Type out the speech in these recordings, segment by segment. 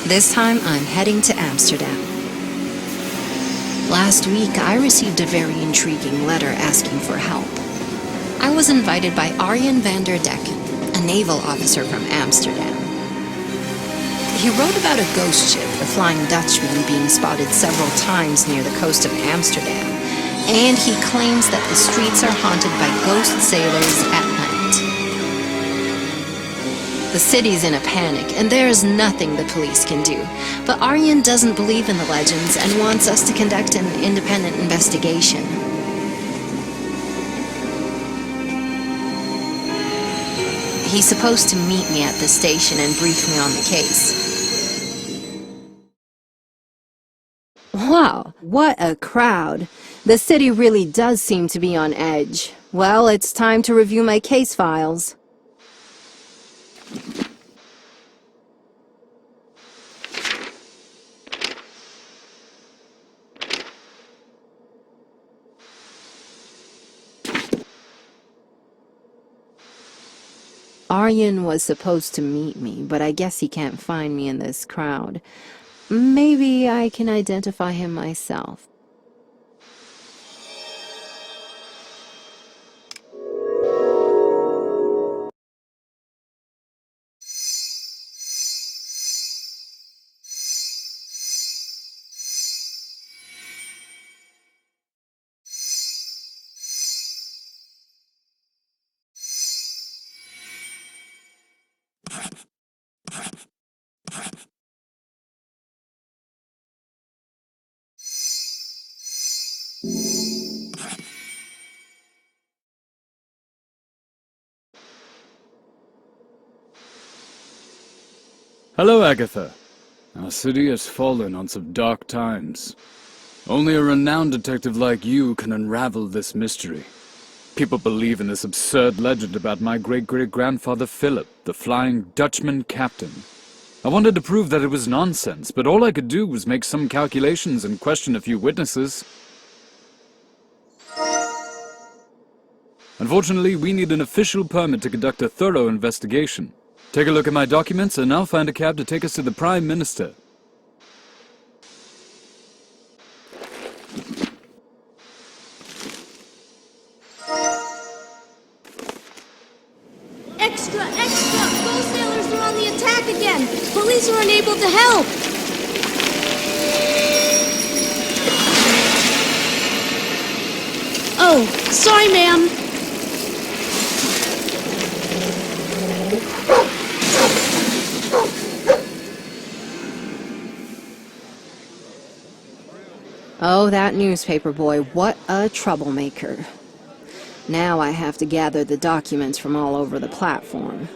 This time I'm heading to Amsterdam. Last week I received a very intriguing letter asking for help. I was invited by Arjen van der Decken, a naval officer from Amsterdam. He wrote about a ghost ship, the Flying Dutchman, being spotted several times near the coast of Amsterdam, and he claims that the streets are haunted by ghost sailors at night. The city's in a panic, and there is nothing the police can do, but Arjen doesn't believe in the legends and wants us to conduct an independent investigation. He's supposed to meet me at the station and brief me on the case. Wow, what a crowd. The city really does seem to be on edge. Well, it's time to review my case files. Arjen was supposed to meet me, but I guess he can't find me in this crowd. Maybe I can identify him myself. Hello, Agatha. Our city has fallen on some dark times. Only a renowned detective like you can unravel this mystery. People believe in this absurd legend about my great-great-grandfather Philip, the Flying Dutchman captain. I wanted to prove that it was nonsense, but all I could do was make some calculations and question a few witnesses. Unfortunately, we need an official permit to conduct a thorough investigation. Take a look at my documents and I'll find a cab to take us to the Prime Minister. Extra! Extra! Ghost sailors are on the attack again! Police are unable to help! Oh, sorry, ma'am. Oh, that newspaper boy, what a troublemaker. Now I have to gather the documents from all over the platform.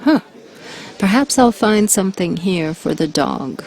Huh. Perhaps I'll find something here for the dog.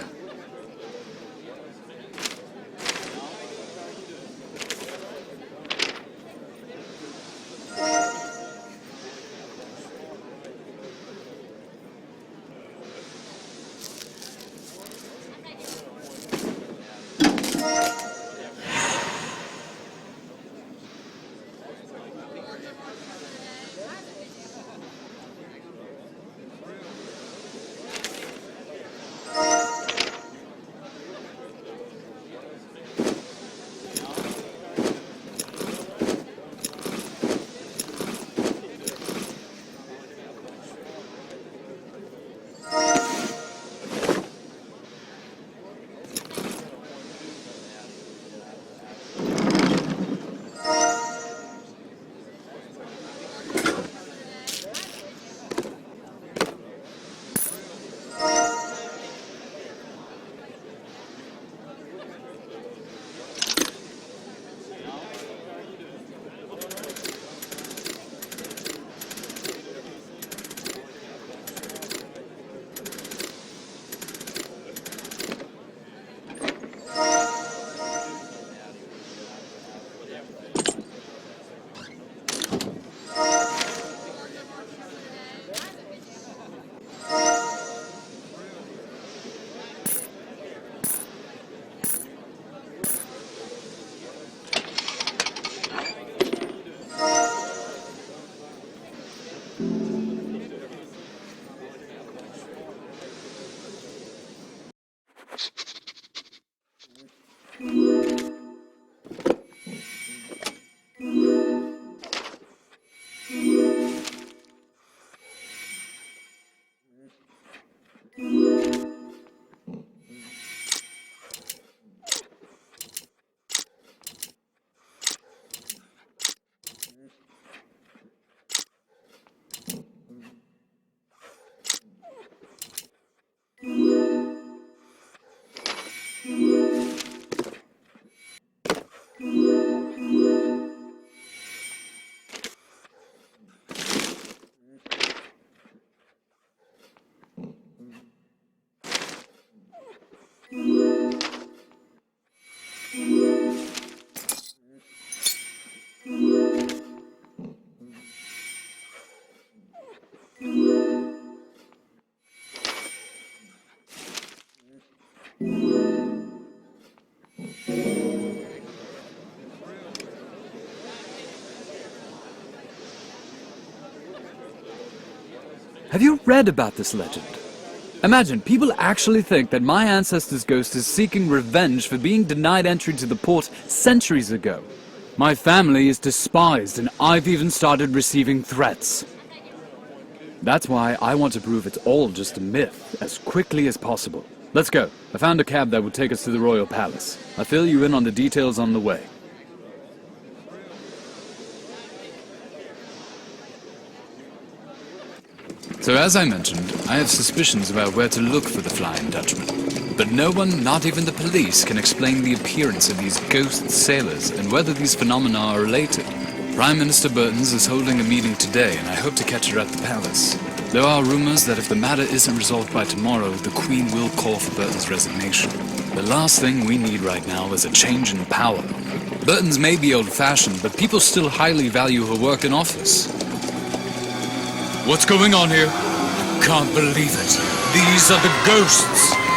Have you read about this legend? Imagine, people actually think that my ancestor's ghost is seeking revenge for being denied entry to the port centuries ago. My family is despised, and I've even started receiving threats. That's why I want to prove it's all just a myth as quickly as possible. Let's go. I found a cab that would take us to the Royal Palace. I'll fill you in on the details on the way. So as I mentioned, I have suspicions about where to look for the Flying Dutchman. But no one, not even the police, can explain the appearance of these ghost sailors and whether these phenomena are related. Prime Minister Burtons is holding a meeting today, and I hope to catch her at the palace. There are rumors that if the matter isn't resolved by tomorrow, the Queen will call for Burton's resignation. The last thing we need right now is a change in power. Burton's may be old-fashioned, but people still highly value her work in office. What's going on here? I can't believe it. These are the ghosts!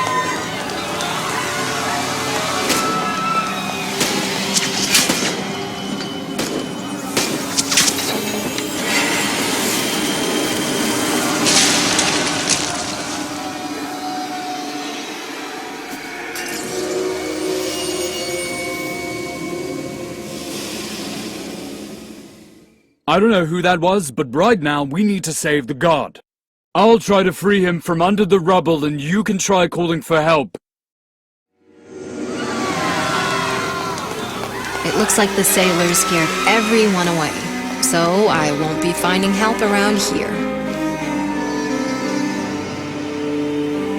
I don't know who that was, but right now we need to save the god. I'll try to free him from under the rubble, and you can try calling for help. It looks like the sailors scared everyone away, so I won't be finding help around here.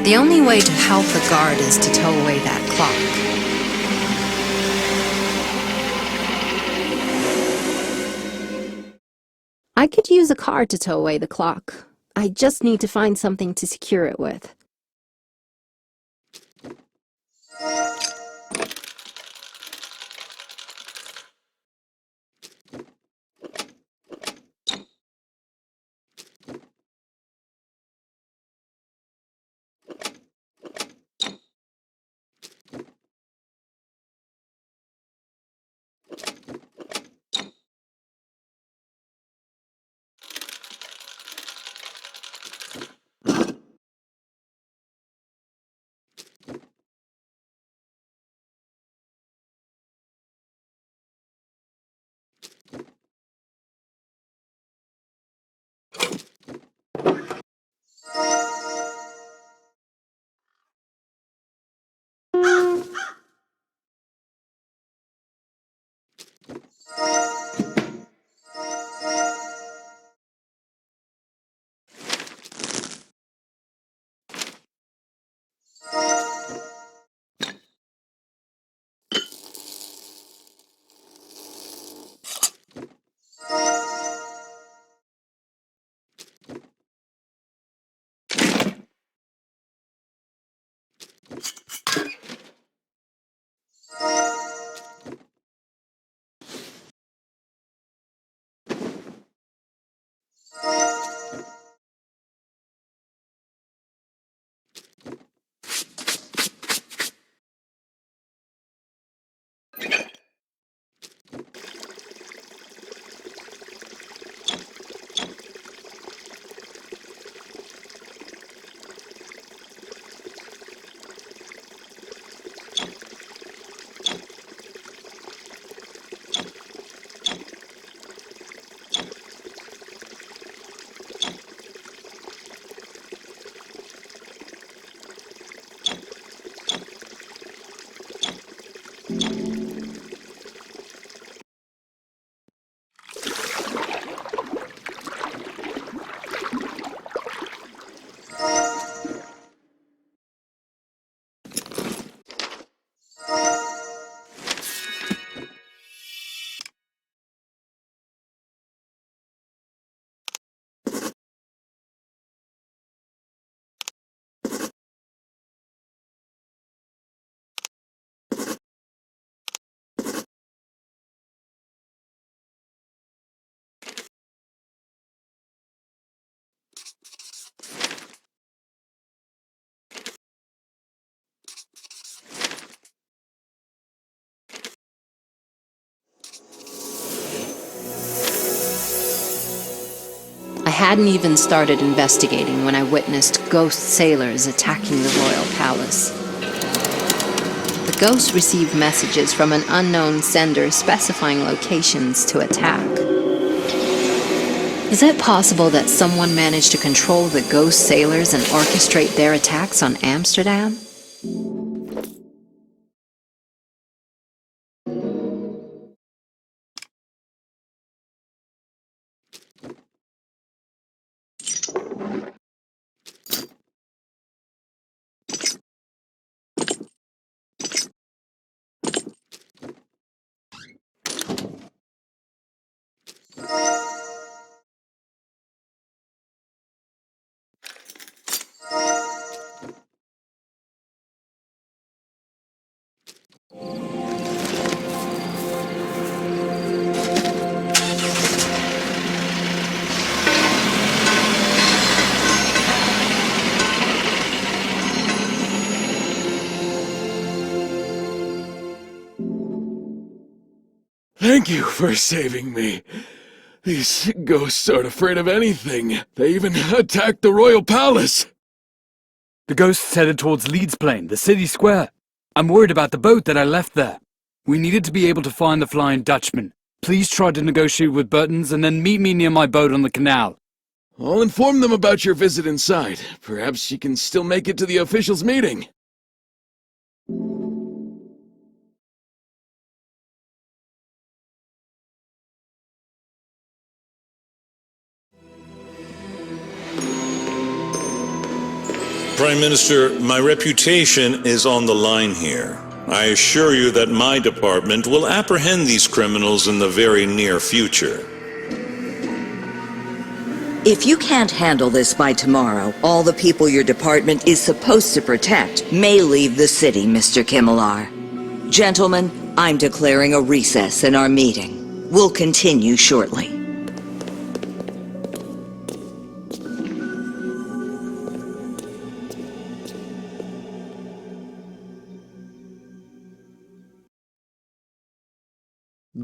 The only way to help the guard is to tow away that clock. I could use a car to tow away the clock. I just need to find something to secure it with. hadn't even started investigating when I witnessed ghost sailors attacking the royal palace. The ghosts received messages from an unknown sender specifying locations to attack. Is it possible that someone managed to control the ghost sailors and orchestrate their attacks on Amsterdam? Thank you for saving me. These ghosts aren't afraid of anything. They even attacked the royal palace. The ghosts headed towards Leeds Plain, the city square. I'm worried about the boat that I left there. We needed to be able to find the Flying Dutchman. Please try to negotiate with Burton's and then meet me near my boat on the canal. I'll inform them about your visit inside. Perhaps you can still make it to the officials' meeting. Prime Minister, my reputation is on the line here. I assure you that my department will apprehend these criminals in the very near future. If you can't handle this by tomorrow, all the people your department is supposed to protect may leave the city, Mr. Kimmelar. Gentlemen, I'm declaring a recess in our meeting. We'll continue shortly.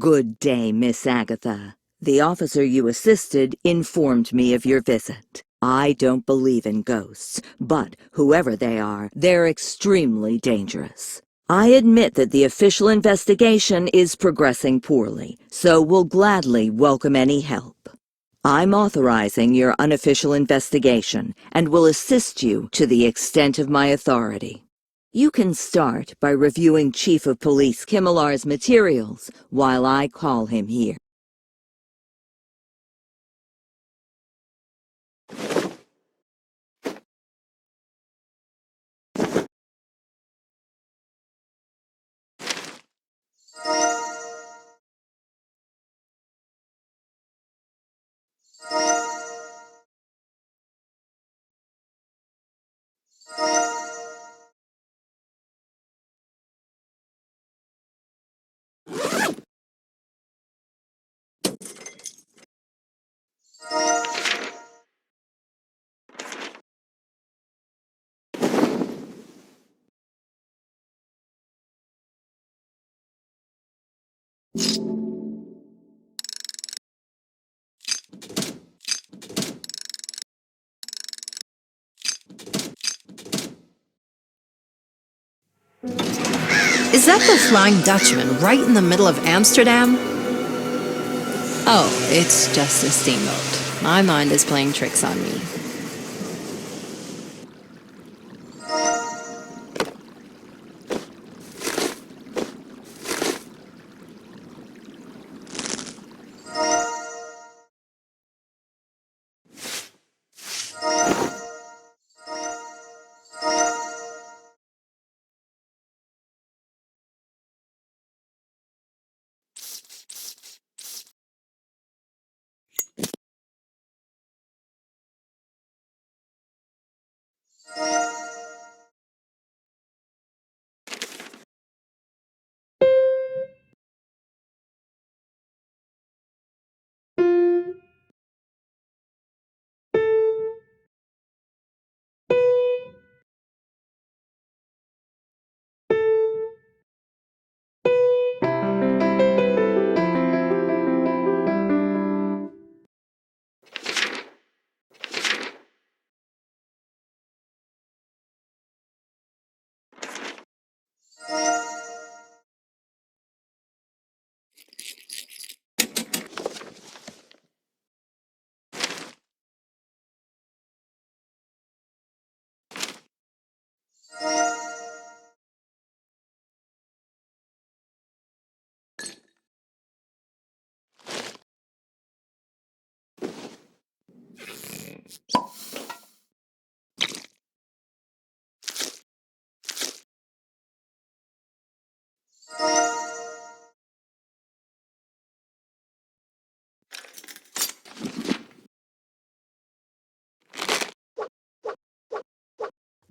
Good day, Miss Agatha. The officer you assisted informed me of your visit. I don't believe in ghosts, but whoever they are, they're extremely dangerous. I admit that the official investigation is progressing poorly, so we'll gladly welcome any help. I'm authorizing your unofficial investigation and will assist you to the extent of my authority. You can start by reviewing Chief of Police Kimmelar's materials while I call him here. Is that the Flying Dutchman right in the middle of Amsterdam? Oh, it's just a steamboat. My mind is playing tricks on me.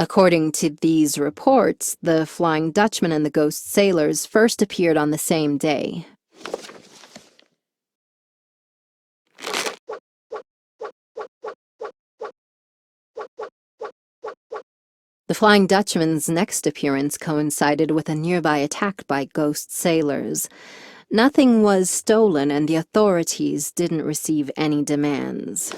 According to these reports, the Flying Dutchman and the ghost sailors first appeared on the same day. The Flying Dutchman's next appearance coincided with a nearby attack by ghost sailors. Nothing was stolen, and the authorities didn't receive any demands.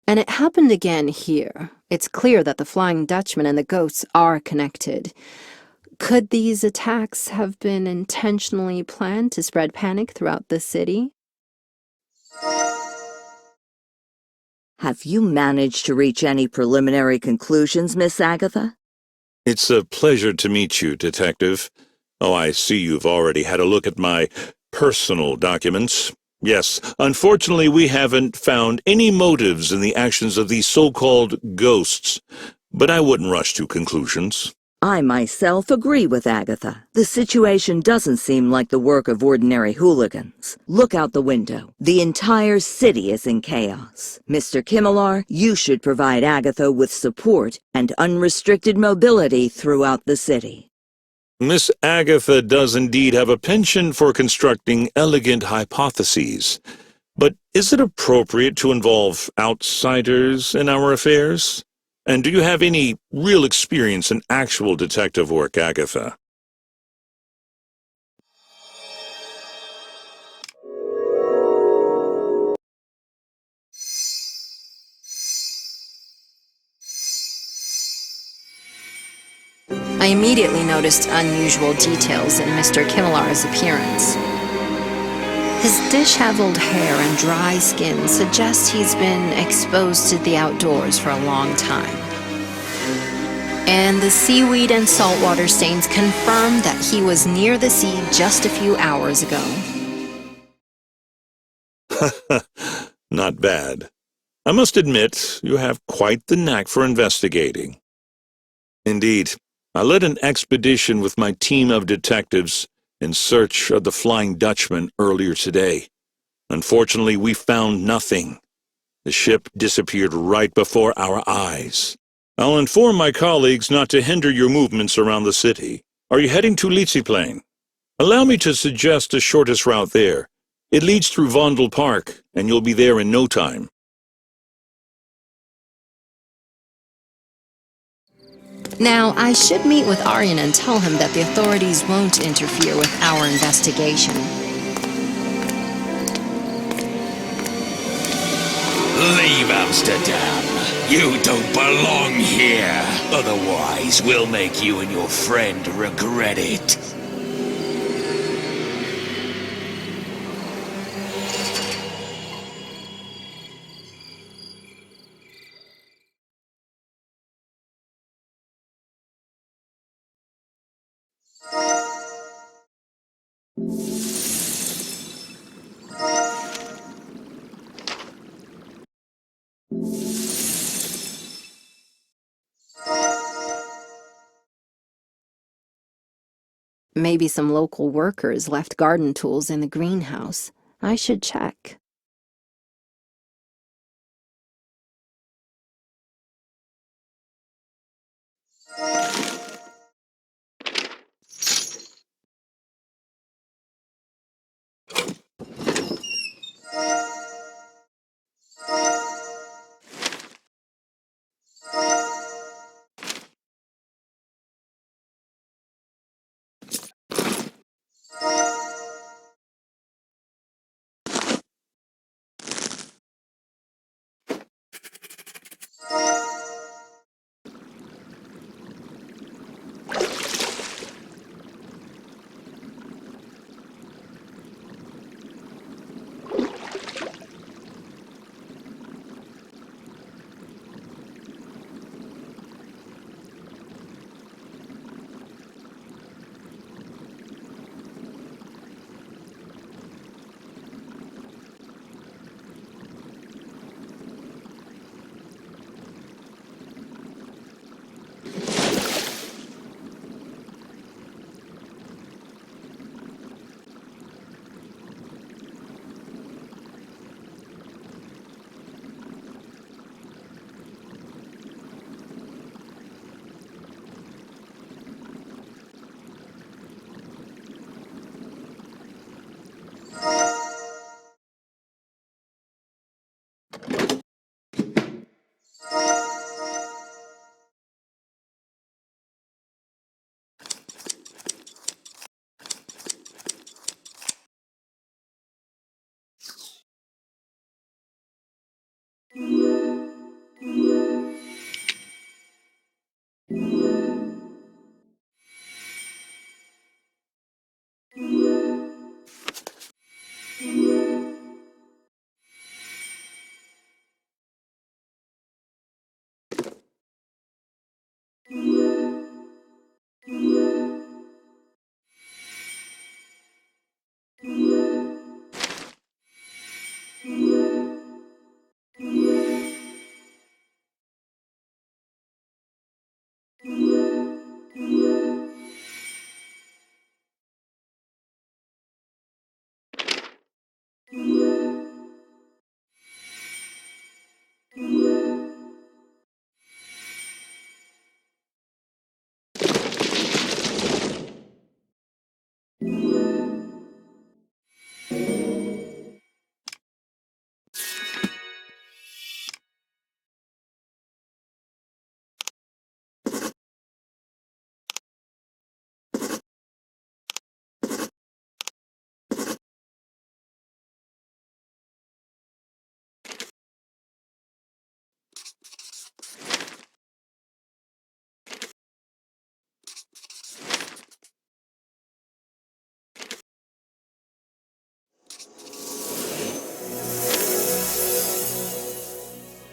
And it happened again here. It's clear that the Flying Dutchman and the ghosts are connected. Could these attacks have been intentionally planned to spread panic throughout the city? Have you managed to reach any preliminary conclusions, Miss Agatha? It's a pleasure to meet you, Detective. Oh, I see you've already had a look at my personal documents. Yes, unfortunately we haven't found any motives in the actions of these so-called ghosts, but I wouldn't rush to conclusions. I myself agree with Agatha. The situation doesn't seem like the work of ordinary hooligans. Look out the window. The entire city is in chaos. Mr. Kimmelar, you should provide Agatha with support and unrestricted mobility throughout the city. Miss Agatha does indeed have a penchant for constructing elegant hypotheses, but is it appropriate to involve outsiders in our affairs? And do you have any real experience in actual detective work, Agatha? I immediately noticed unusual details in Mr. Kimmelar's appearance. His disheveled hair and dry skin suggest he's been exposed to the outdoors for a long time. And the seaweed and saltwater stains confirm that he was near the sea just a few hours ago. Not bad. I must admit, you have quite the knack for investigating. Indeed, I led an expedition with my team of detectives in search of the Flying Dutchman earlier today. Unfortunately, we found nothing. The ship disappeared right before our eyes. I'll inform my colleagues not to hinder your movements around the city. Are you heading to Lietzieplein? Allow me to suggest the shortest route there. It leads through Vondel Park, and you'll be there in no time. Now, I should meet with Arjen and tell him that the authorities won't interfere with our investigation. Leave Amsterdam. You don't belong here. Otherwise, we'll make you and your friend regret it. Maybe some local workers left garden tools in the greenhouse. I should check.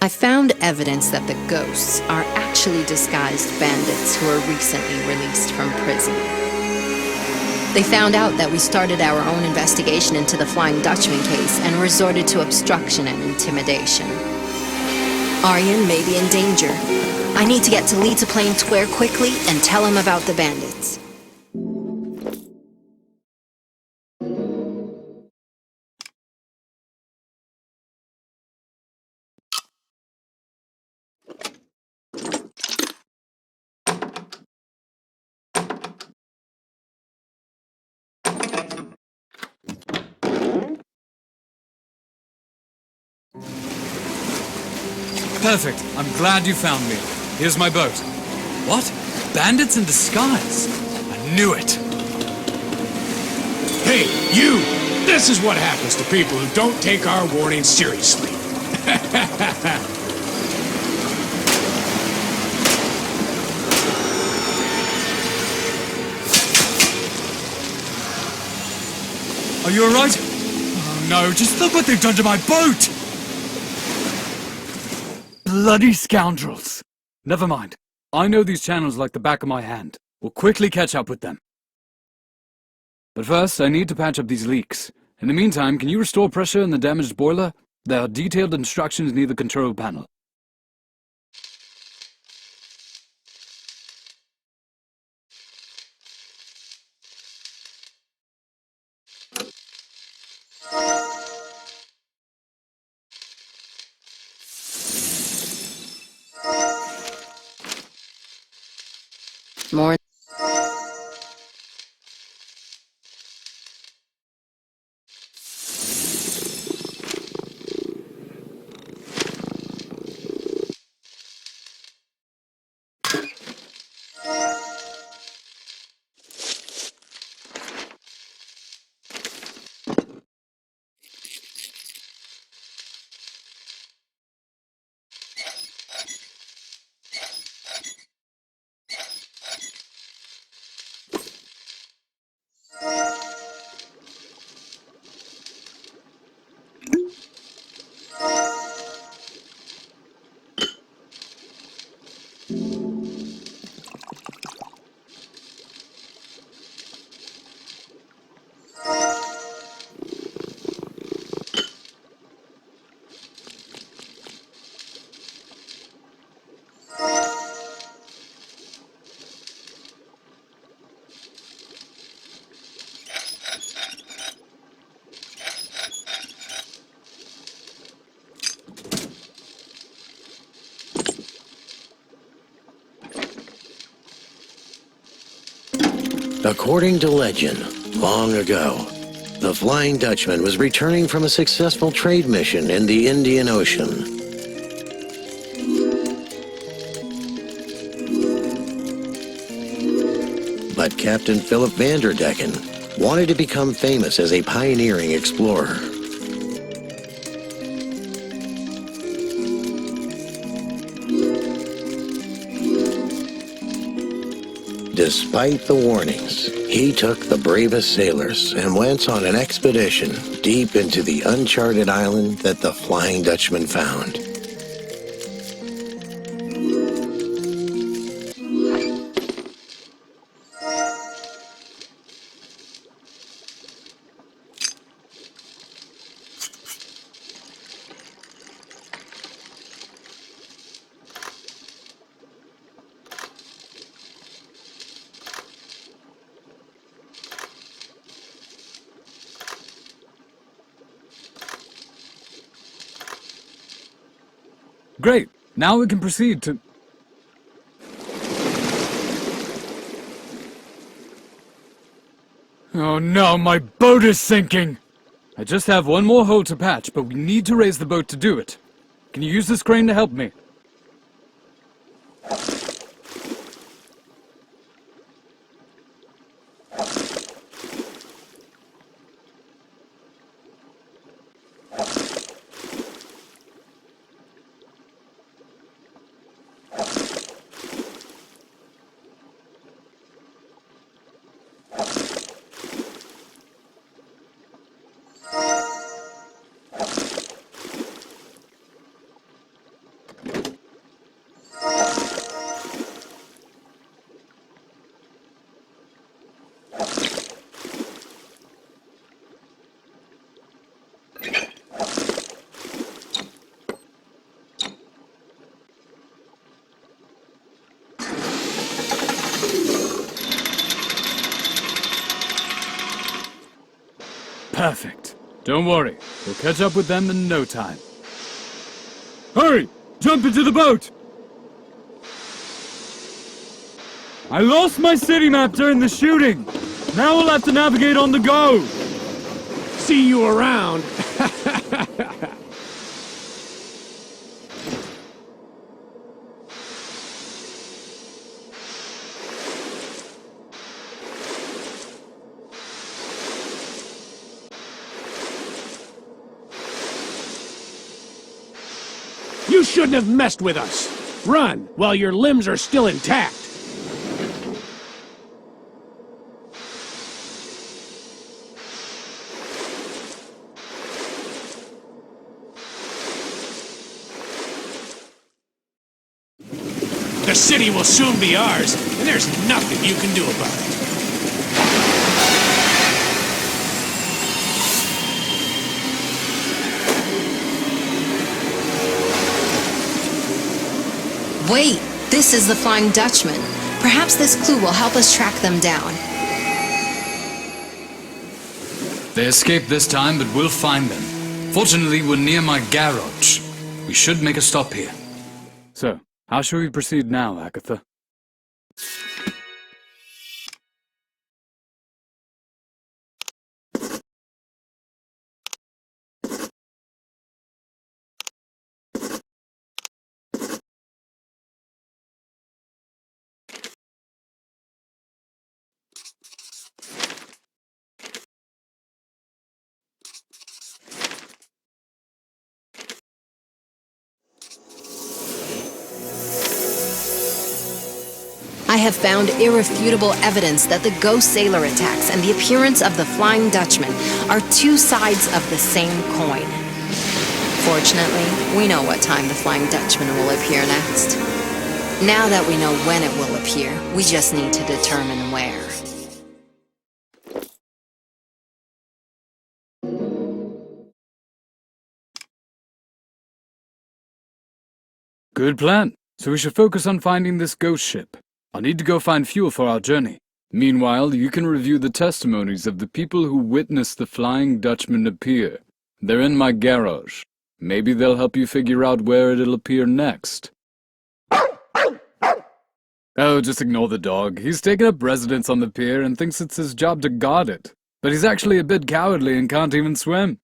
I found evidence that the ghosts are actually disguised bandits who were recently released from prison. They found out that we started our own investigation into the Flying Dutchman case and resorted to obstruction and intimidation. Aryan may be in danger. I need to get to Leeds Plain Square quickly and tell him about the bandits. Perfect. I'm glad you found me. Here's my boat. What? Bandits in disguise? I knew it. Hey, you! This is what happens to people who don't take our warning seriously. Are you alright? Oh no, just look what they've done to my boat! Bloody scoundrels! Never mind. I know these channels like the back of my hand. We'll quickly catch up with them. But first, I need to patch up these leaks. In the meantime, can you restore pressure in the damaged boiler? There are detailed instructions near the control panel. More. According to legend, long ago, the Flying Dutchman was returning from a successful trade mission in the Indian Ocean. But Captain Philip Vanderdecken wanted to become famous as a pioneering explorer. Despite the warnings, he took the bravest sailors and went on an expedition deep into the uncharted island that the Flying Dutchman found. Great! Now we can proceed to... Oh no, my boat is sinking! I just have one more hole to patch, but we need to raise the boat to do it. Can you use this crane to help me? Perfect. Don't worry. We'll catch up with them in no time. Hurry! Jump into the boat! I lost my city map during the shooting. Now we'll have to navigate on the go. See you around. You shouldn't have messed with us. Run while your limbs are still intact. The city will soon be ours, and there's nothing you can do about it. Wait, this is the Flying Dutchman. Perhaps this clue will help us track them down. They escaped this time, but we'll find them. Fortunately, we're near my garage. We should make a stop here. So, how shall we proceed now, Agatha? I have found irrefutable evidence that the ghost sailor attacks and the appearance of the Flying Dutchman are two sides of the same coin. Fortunately, we know what time the Flying Dutchman will appear next. Now that we know when it will appear, we just need to determine where. Good plan. So we should focus on finding this ghost ship. I'll need to go find fuel for our journey. Meanwhile, you can review the testimonies of the people who witnessed the Flying Dutchman appear. They're in my garage. Maybe they'll help you figure out where it'll appear next. Oh, just ignore the dog. He's taken up residence on the pier and thinks it's his job to guard it. But he's actually a bit cowardly and can't even swim.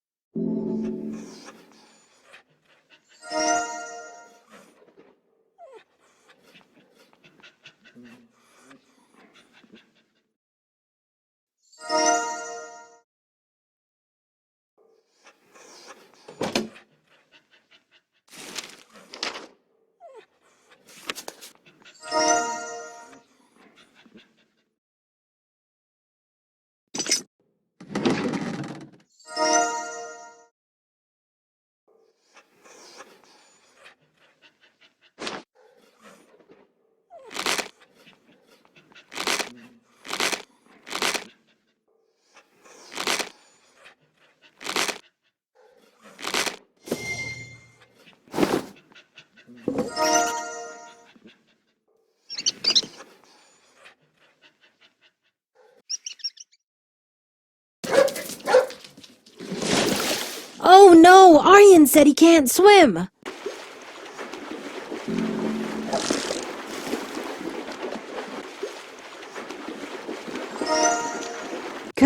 Oh no, Aryan said he can't swim.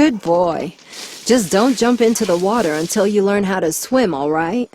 Good boy. Just don't jump into the water until you learn how to swim, all right?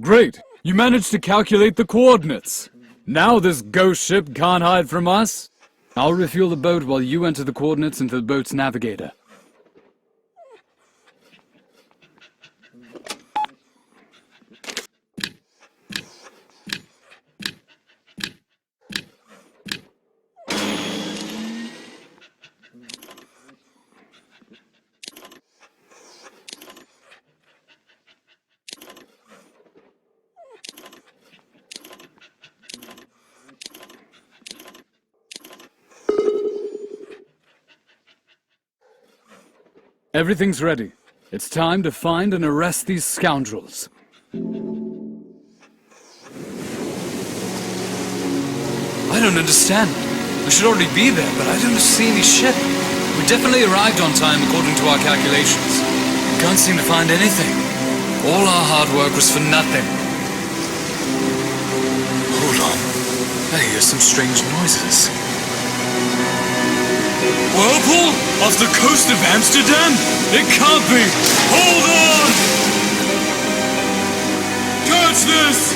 Great! You managed to calculate the coordinates! Now this ghost ship can't hide from us! I'll refuel the boat while you enter the coordinates into the boat's navigator. Everything's ready. It's time to find and arrest these scoundrels. I don't understand. We should already be there, but I don't see any ship. We definitely arrived on time according to our calculations. Can't seem to find anything. All our hard work was for nothing. Hold on. I hear some strange noises. Whirlpool? Off the coast of Amsterdam? It can't be! Hold on! Catch this!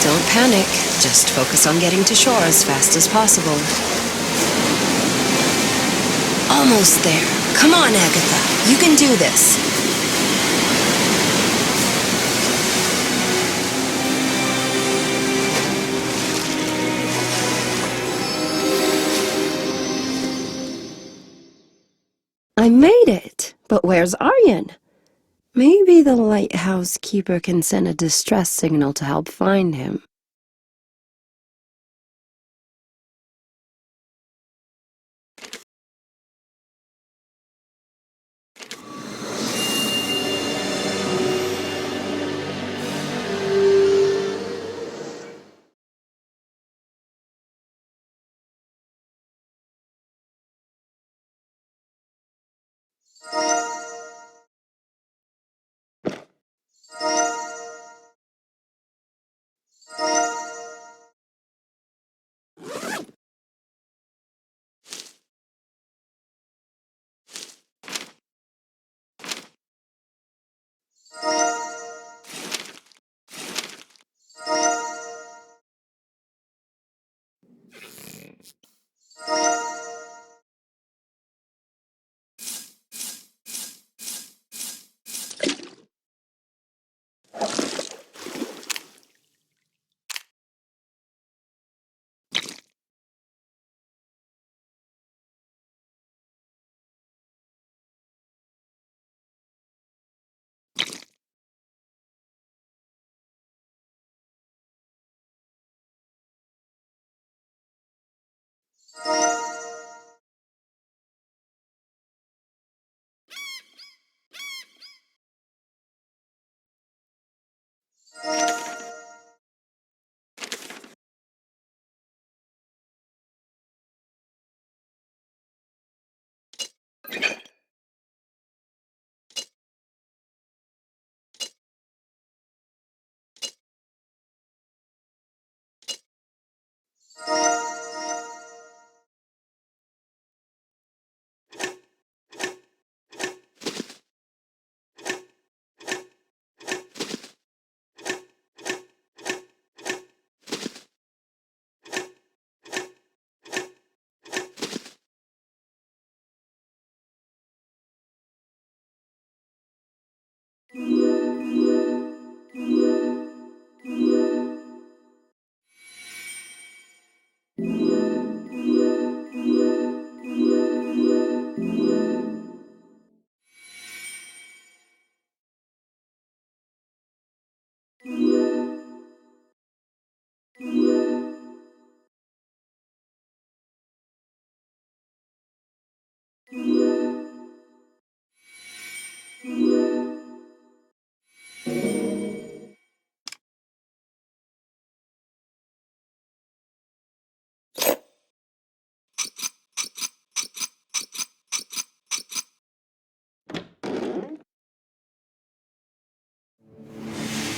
Don't panic. Just focus on getting to shore as fast as possible. Almost there. Come on, Agatha. You can do this. I made it! But where's Aryan? Maybe the lighthouse keeper can send a distress signal to help find him.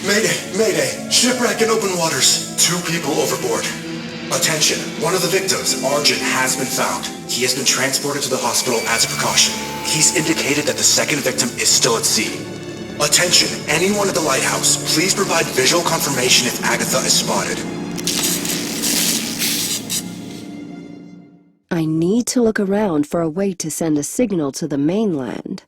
Mayday! Mayday! Shipwreck in open waters. 2 people overboard. Attention! One of the victims, Arjun, has been found. He has been transported to the hospital as a precaution. He's indicated that the second victim is still at sea. Attention! Anyone at the lighthouse, please provide visual confirmation if Agatha is spotted. I need to look around for a way to send a signal to the mainland.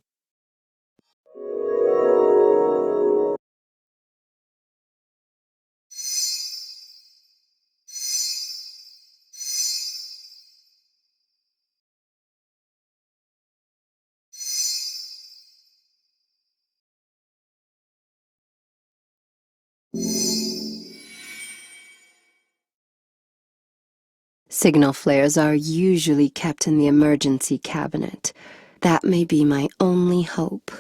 Signal flares are usually kept in the emergency cabinet. That may be my only hope.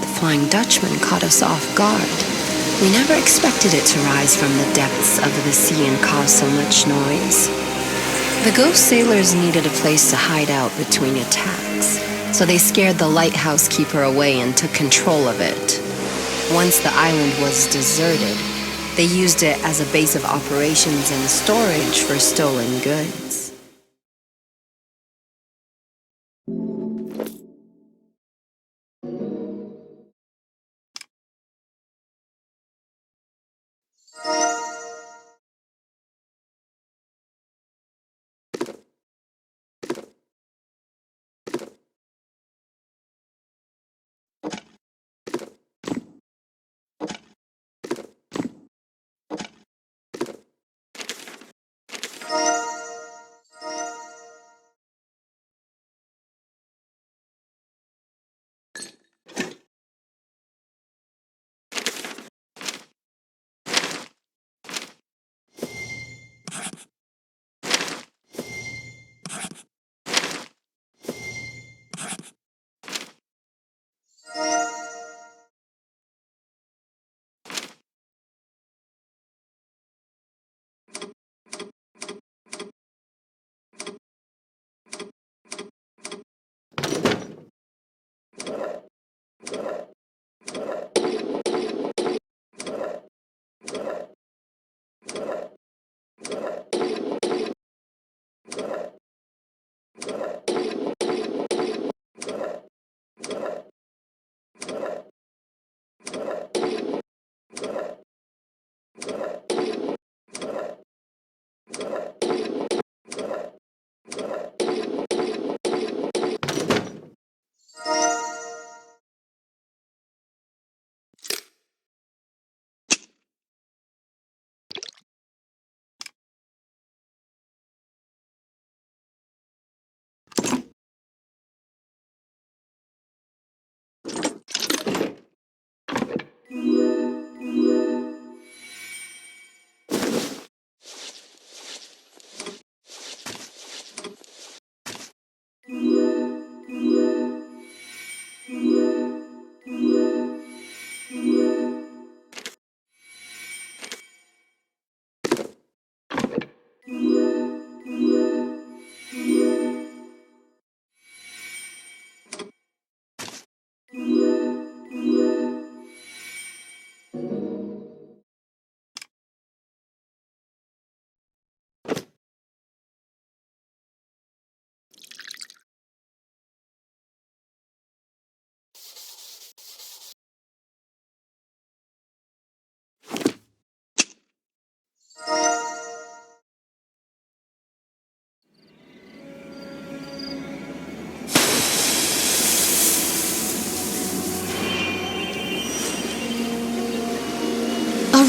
The Flying Dutchman caught us off guard. We never expected it to rise from the depths of the sea and cause so much noise. The ghost sailors needed a place to hide out between attacks, so they scared the lighthouse keeper away and took control of it. Once the island was deserted, they used it as a base of operations and storage for stolen goods.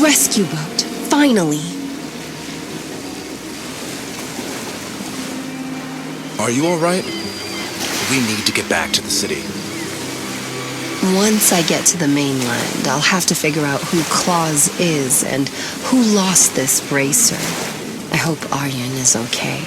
rescue boat. Finally. Are you alright? We need to get back to the city. Once I get to the mainland, I'll have to figure out who Claus is and who lost this bracer. I hope Aryan is okay.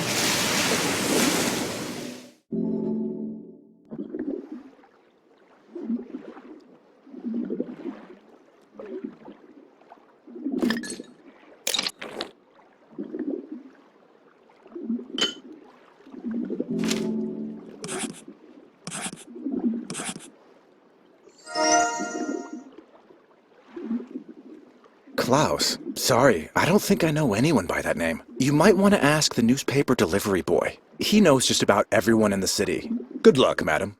Klaus. Sorry, I don't think I know anyone by that name. You might want to ask the newspaper delivery boy. He knows just about everyone in the city. Good luck, madam.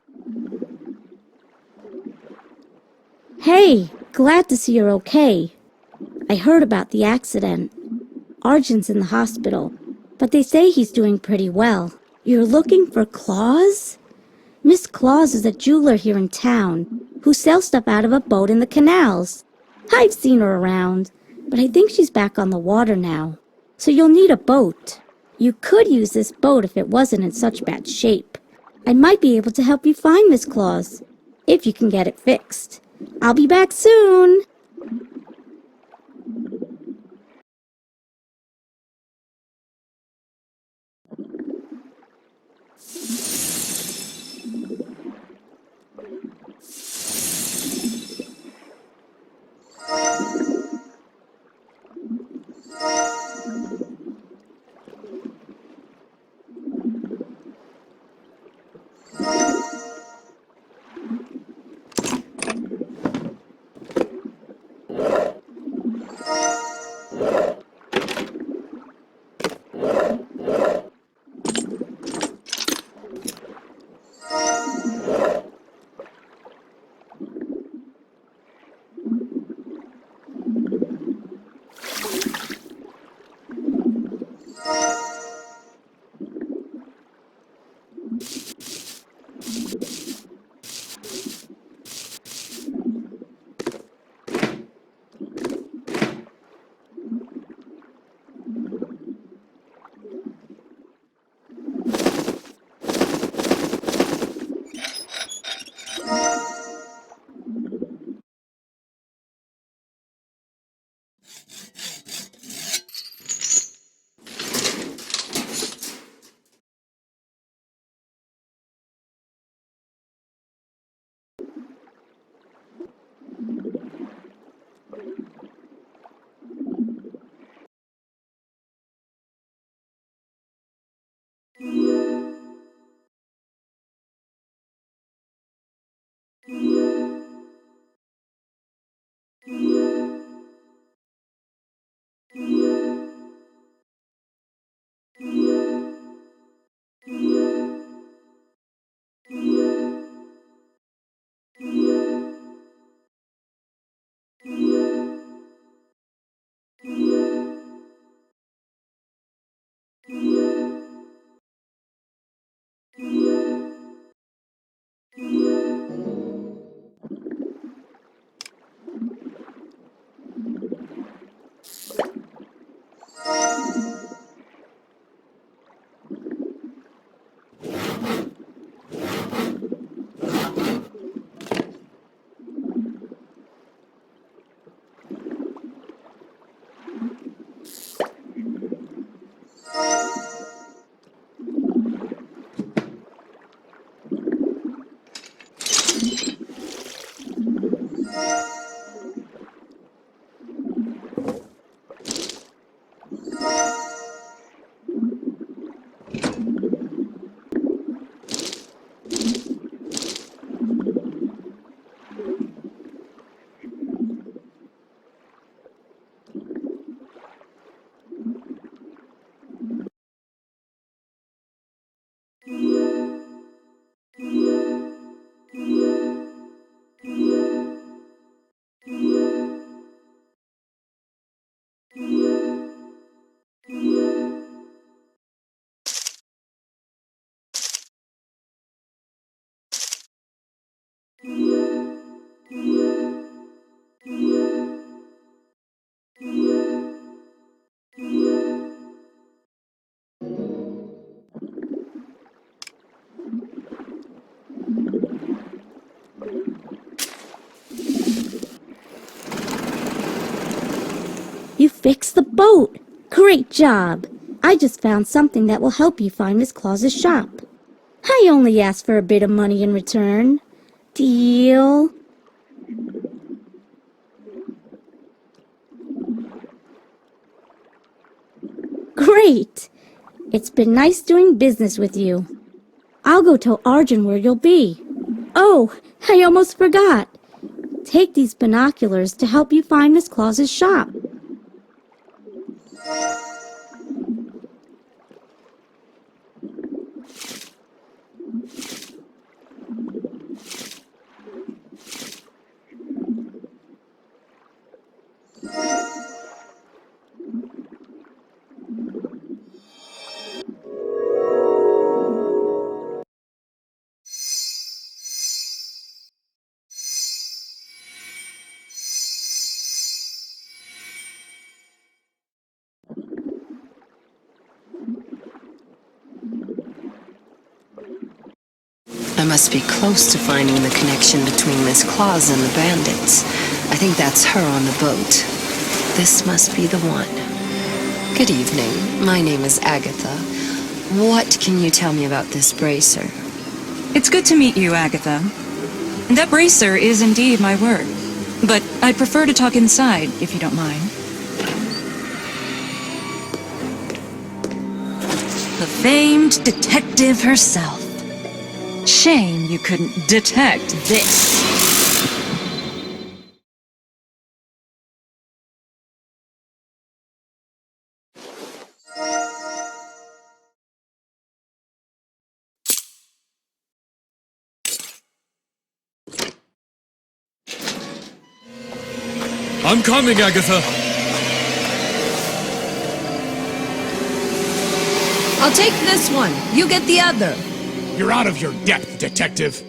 Hey, glad to see you're okay. I heard about the accident. Arjun's in the hospital, but they say he's doing pretty well. You're looking for Claus? Miss Claus is a jeweler here in town who sells stuff out of a boat in the canals. I've seen her around, but I think she's back on the water now. So you'll need a boat. You could use this boat if it wasn't in such bad shape. I might be able to help you find Miss Claus, if you can get it fixed. I'll be back soon. fixed the boat! Great job! I just found something that will help you find Miss Claus's shop. I only asked for a bit of money in return. Deal? Great! It's been nice doing business with you. I'll go tell Arjun where you'll be. Oh, I almost forgot. Take these binoculars to help you find Miss Claus's shop. I must be close to finding the connection between Miss Claus and the bandits. I think that's her on the boat. This must be the one. Good evening. My name is Agatha. What can you tell me about this bracer? It's good to meet you, Agatha. That bracer is indeed my work. But I'd prefer to talk inside, if you don't mind. The famed detective herself. Shame you couldn't detect this. I'm coming, Agatha. I'll take this one. You get the other. You're out of your depth, detective.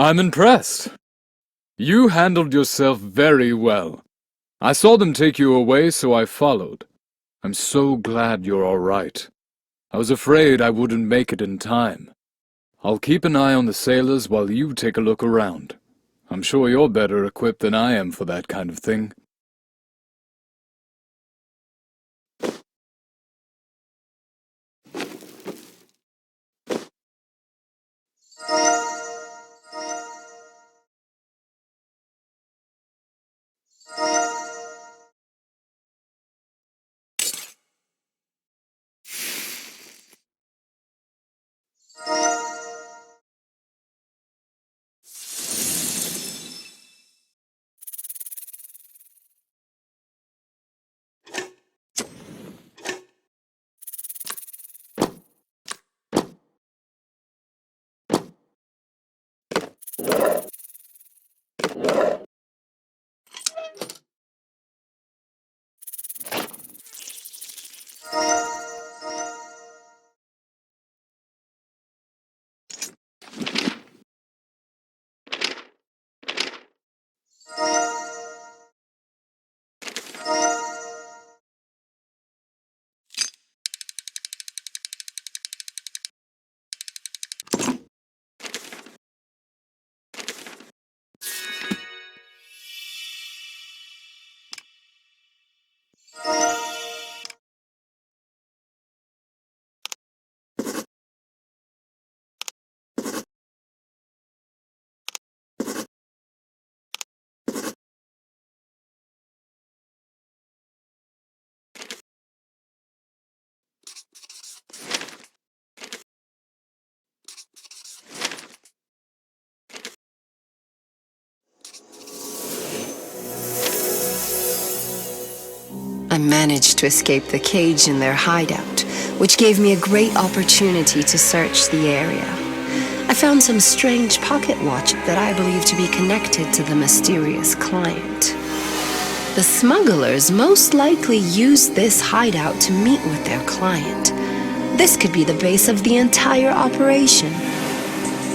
I'm impressed. You handled yourself very well. I saw them take you away, so I followed. I'm so glad you're all right. I was afraid I wouldn't make it in time. I'll keep an eye on the sailors while you take a look around. I'm sure you're better equipped than I am for that kind of thing. I managed to escape the cage in their hideout, which gave me a great opportunity to search the area. I found some strange pocket watch that I believe to be connected to the mysterious client. The smugglers most likely used this hideout to meet with their client. This could be the base of the entire operation.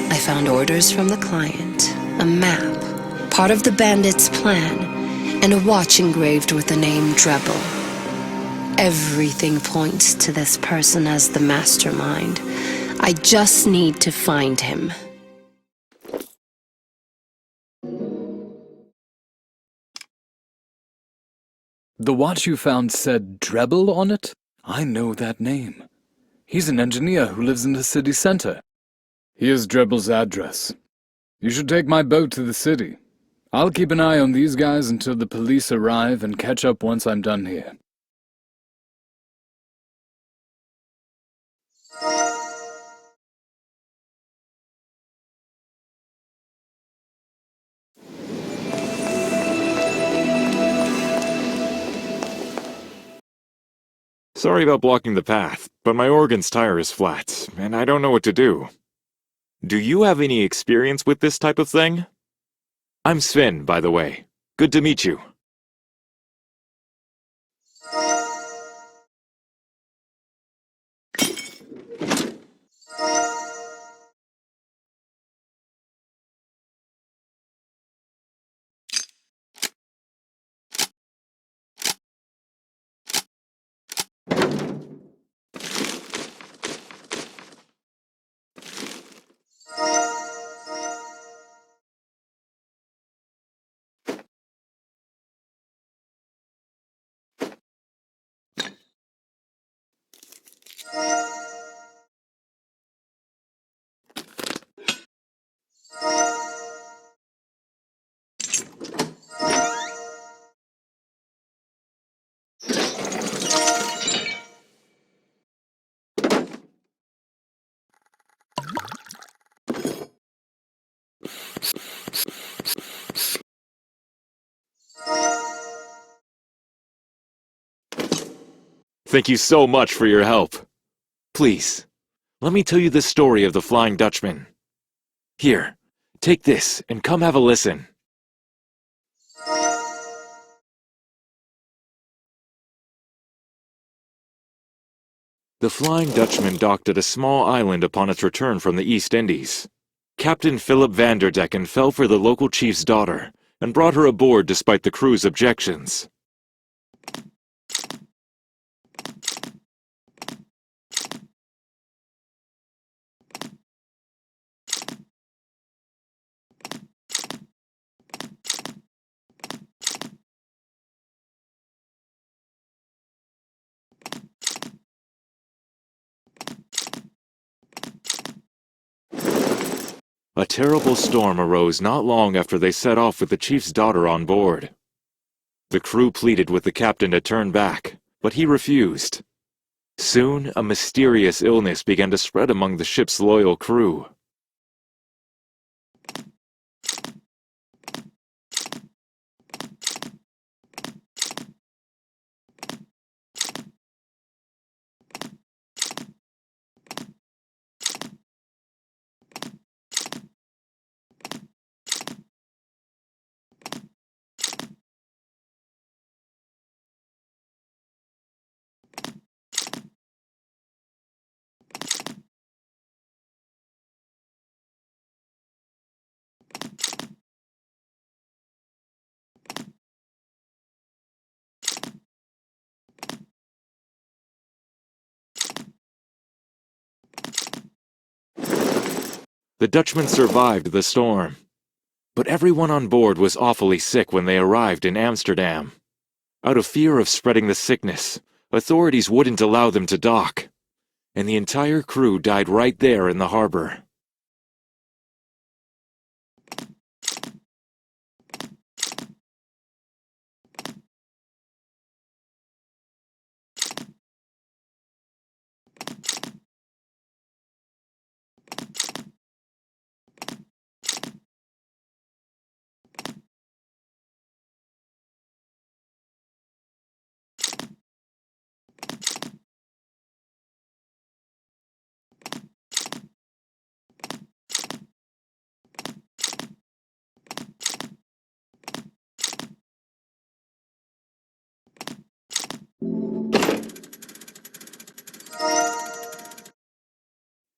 I found orders from the client, a map, part of the bandits' plan, and a watch engraved with the name Drebel. Everything points to this person as the mastermind. I just need to find him. The watch you found said Drebel on it? I know that name. He's an engineer who lives in the city center. Here's Drebel's address. You should take my boat to the city. I'll keep an eye on these guys until the police arrive and catch up once I'm done here. Sorry about blocking the path, but my organ's tire is flat, and I don't know what to do. Do you have any experience with this type of thing? I'm Sven, by the way. Good to meet you. Thank you so much for your help. Please, let me tell you the story of the Flying Dutchman. Here, take this and come have a listen. The Flying Dutchman docked at a small island upon its return from the East Indies. Captain Philip Vanderdecken fell for the local chief's daughter and brought her aboard despite the crew's objections. A terrible storm arose not long after they set off with the chief's daughter on board. The crew pleaded with the captain to turn back, but he refused. Soon, a mysterious illness began to spread among the ship's loyal crew. The Dutchman survived the storm, but everyone on board was awfully sick when they arrived in Amsterdam. Out of fear of spreading the sickness, authorities wouldn't allow them to dock, and the entire crew died right there in the harbor.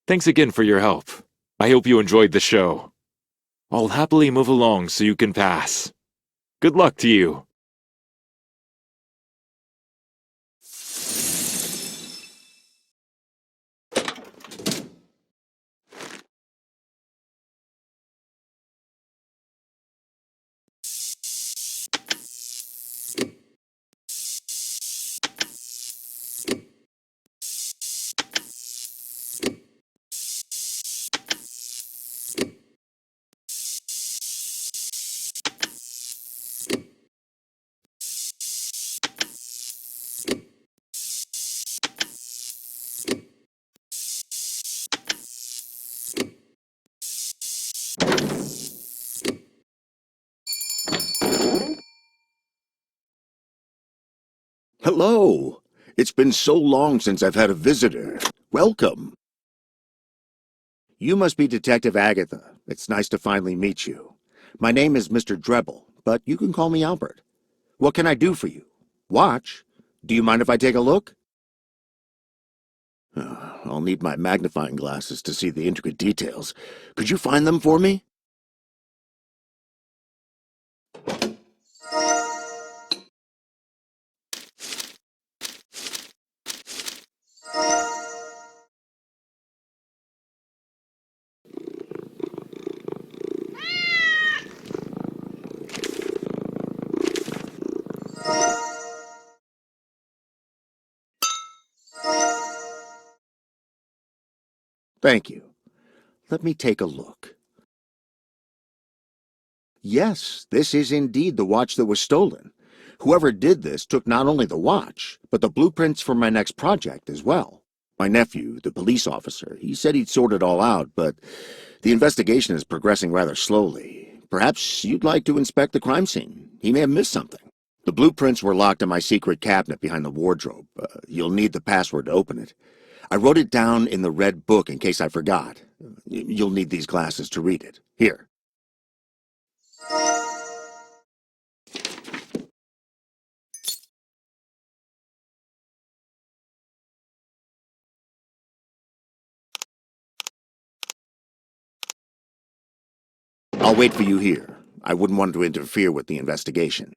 Thanks again for your help. I hope you enjoyed the show. I'll happily move along so you can pass. Good luck to you. Hello. It's been so long since I've had a visitor. Welcome. You must be Detective Agatha. It's nice to finally meet you. My name is Mr. Drebble, but you can call me Albert. What can I do for you? Watch? Do you mind if I take a look? I'll need my magnifying glasses to see the intricate details. Could you find them for me? Thank you. Let me take a look. Yes, this is indeed the watch that was stolen. Whoever did this took not only the watch, but the blueprints for my next project as well. My nephew, the police officer, he said he'd sort it all out, but the investigation is progressing rather slowly. Perhaps you'd like to inspect the crime scene. He may have missed something. The blueprints were locked in my secret cabinet behind the wardrobe. You'll need the password to open it. I wrote it down in the red book in case I forgot. You'll need these glasses to read it. Here. I'll wait for you here. I wouldn't want to interfere with the investigation.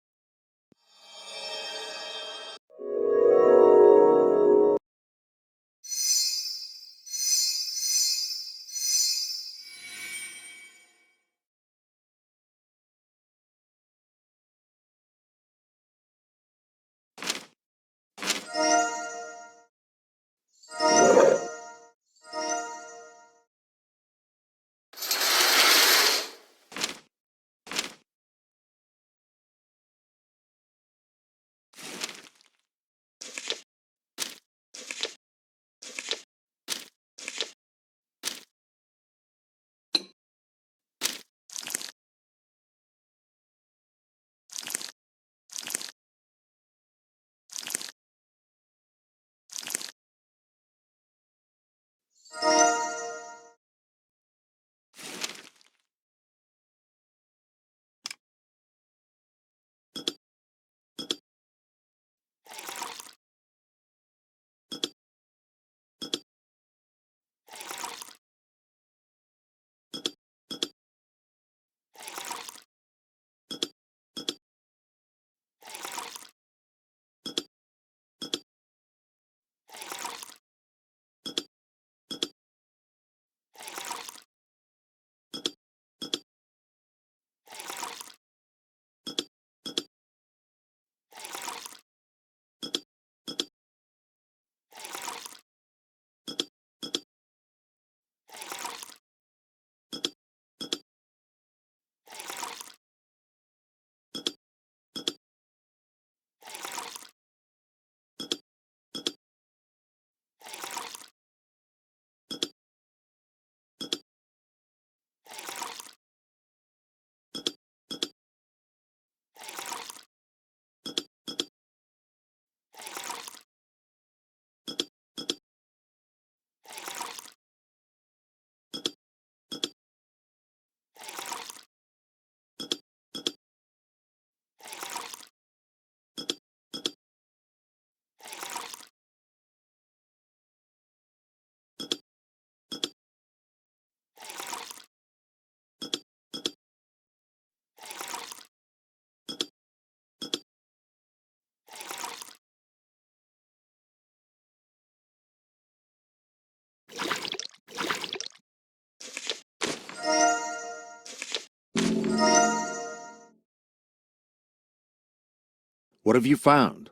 What have you found?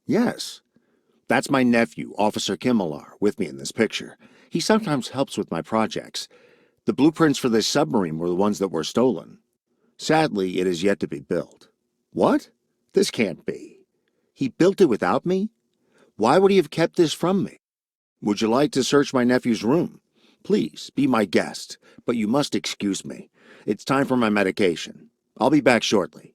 Yes. That's my nephew, Officer Kimmelar, with me in this picture. He sometimes helps with my projects. The blueprints for this submarine were the ones that were stolen. Sadly, it is yet to be built. What? This can't be. He built it without me? Why would he have kept this from me? Would you like to search my nephew's room? Please, be my guest, but you must excuse me. It's time for my medication. I'll be back shortly.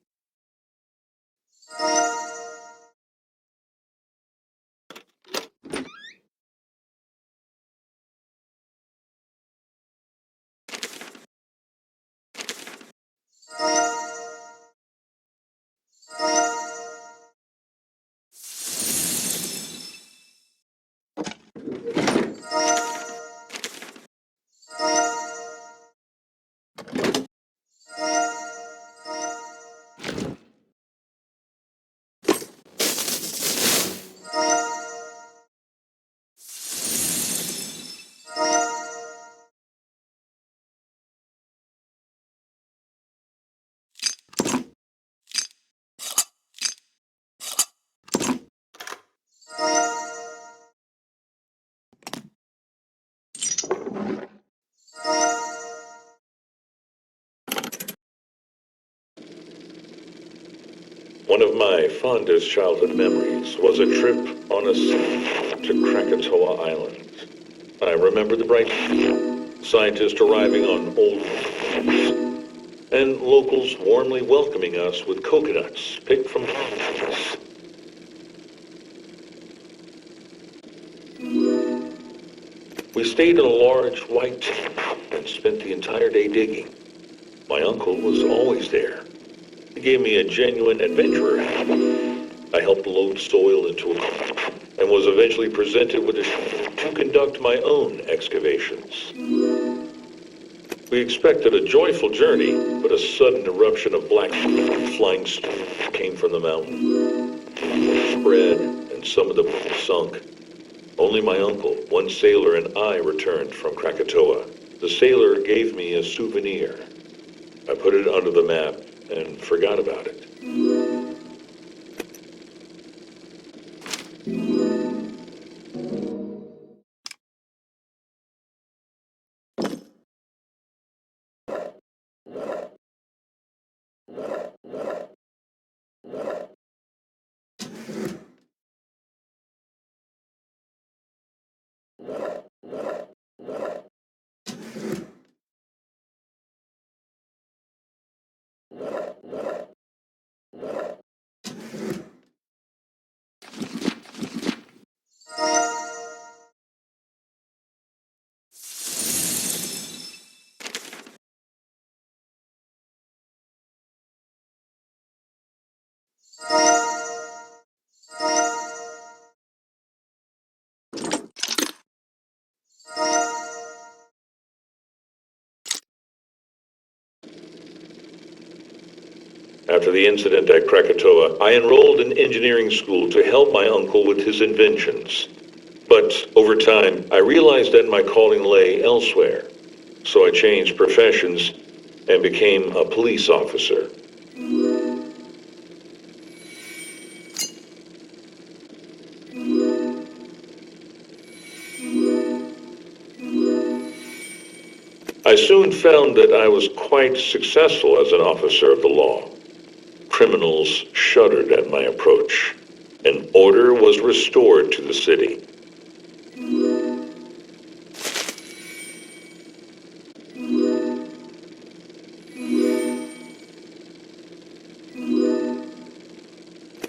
One of my fondest childhood memories was a trip on a to Krakatoa Island. I remember the bright scientists arriving on old and locals warmly welcoming us with coconuts picked from palm trees. We stayed in a large white tent and spent the entire day digging. My uncle was always there. He gave me a genuine adventurer. I helped load soil into a car and was eventually presented with a to conduct my own excavations. We expected a joyful journey, but a sudden eruption of black flying stone came from the mountain. Spread, and some of the boats sunk. Only my uncle, one sailor, and I returned from Krakatoa. The sailor gave me a souvenir. I put it under the map and forgot about it. After the incident at Krakatoa, I enrolled in engineering school to help my uncle with his inventions. But over time, I realized that my calling lay elsewhere. So I changed professions and became a police officer. I soon found that I was quite successful as an officer of the law. Criminals shuddered at my approach, and order was restored to the city.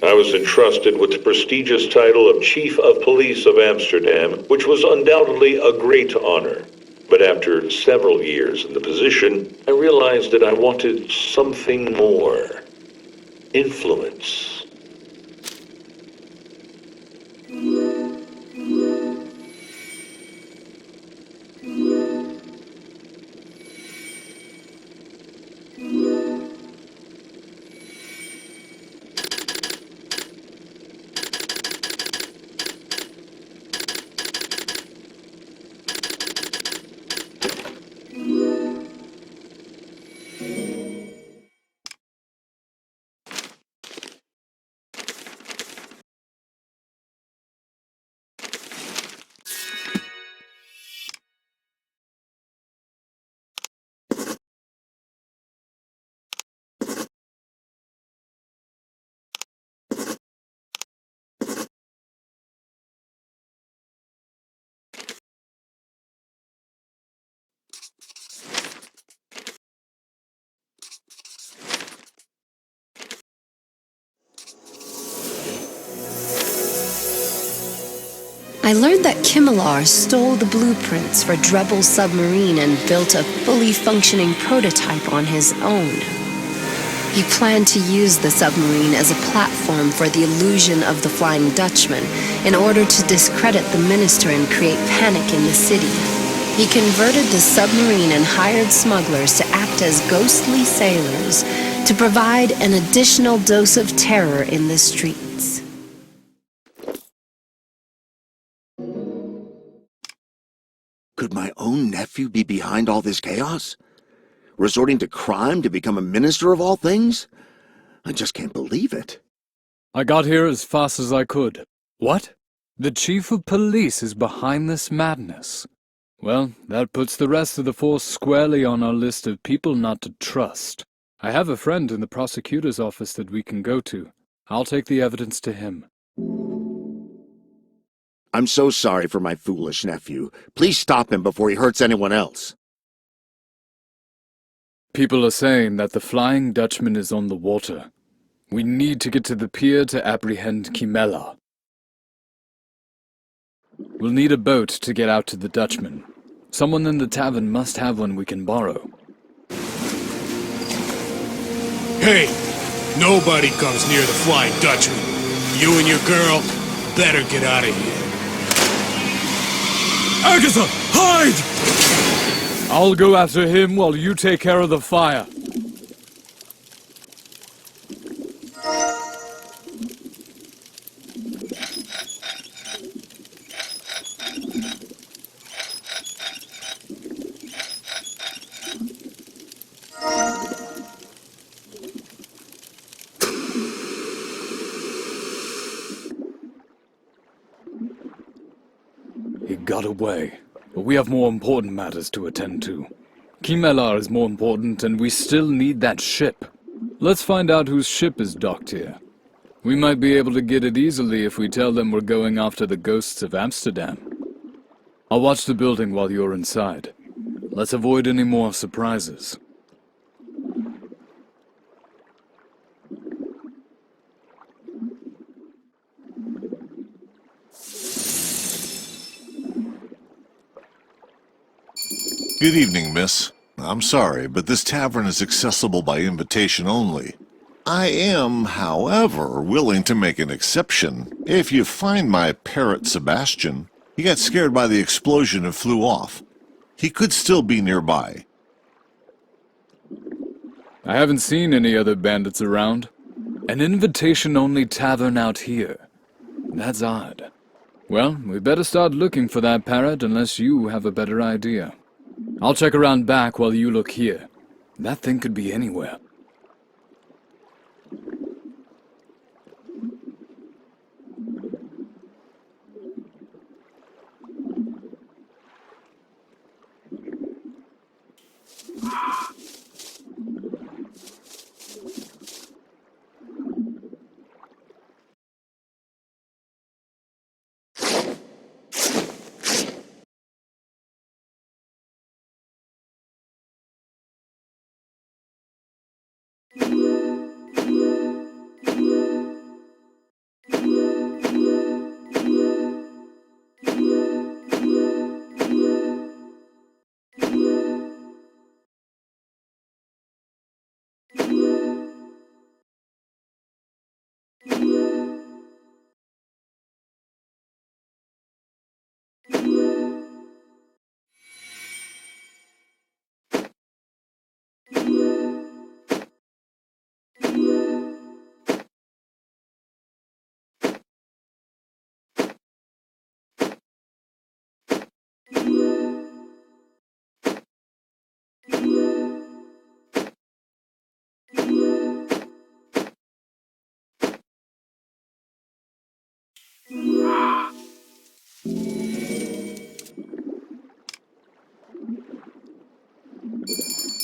I was entrusted with the prestigious title of Chief of Police of Amsterdam, which was undoubtedly a great honor. But after several years in the position, I realized that I wanted something more. Influence. I learned that Kimmelar stole the blueprints for Drebel's submarine and built a fully functioning prototype on his own. He planned to use the submarine as a platform for the illusion of the Flying Dutchman in order to discredit the minister and create panic in the city. He converted the submarine and hired smugglers to act as ghostly sailors to provide an additional dose of terror in the streets. Could my own nephew be behind all this chaos? Resorting to crime to become a minister of all things? I just can't believe it. I got here as fast as I could. What? The chief of police is behind this madness. Well, that puts the rest of the force squarely on our list of people not to trust. I have a friend in the prosecutor's office that we can go to. I'll take the evidence to him. I'm so sorry for my foolish nephew. Please stop him before he hurts anyone else. People are saying that the Flying Dutchman is on the water. We need to get to the pier to apprehend Kimmelar. We'll need a boat to get out to the Dutchman. Someone in the tavern must have one we can borrow. Hey, nobody comes near the Flying Dutchman. You and your girl better get out of here. Agatha, hide! I'll go after him while you take care of the fire. He got away, but we have more important matters to attend to. Kimmelar is more important, and we still need that ship. Let's find out whose ship is docked here. We might be able to get it easily if we tell them we're going after the ghosts of Amsterdam. I'll watch the building while you're inside. Let's avoid any more surprises. Good evening, miss. I'm sorry, but this tavern is accessible by invitation only. I am, however, willing to make an exception if you find my parrot Sebastian. He got scared by the explosion and flew off. He could still be nearby. I haven't seen any other bandits around. An invitation-only tavern out here. That's odd. Well, we better start looking for that parrot unless you have a better idea. I'll check around back while you look here. That thing could be anywhere.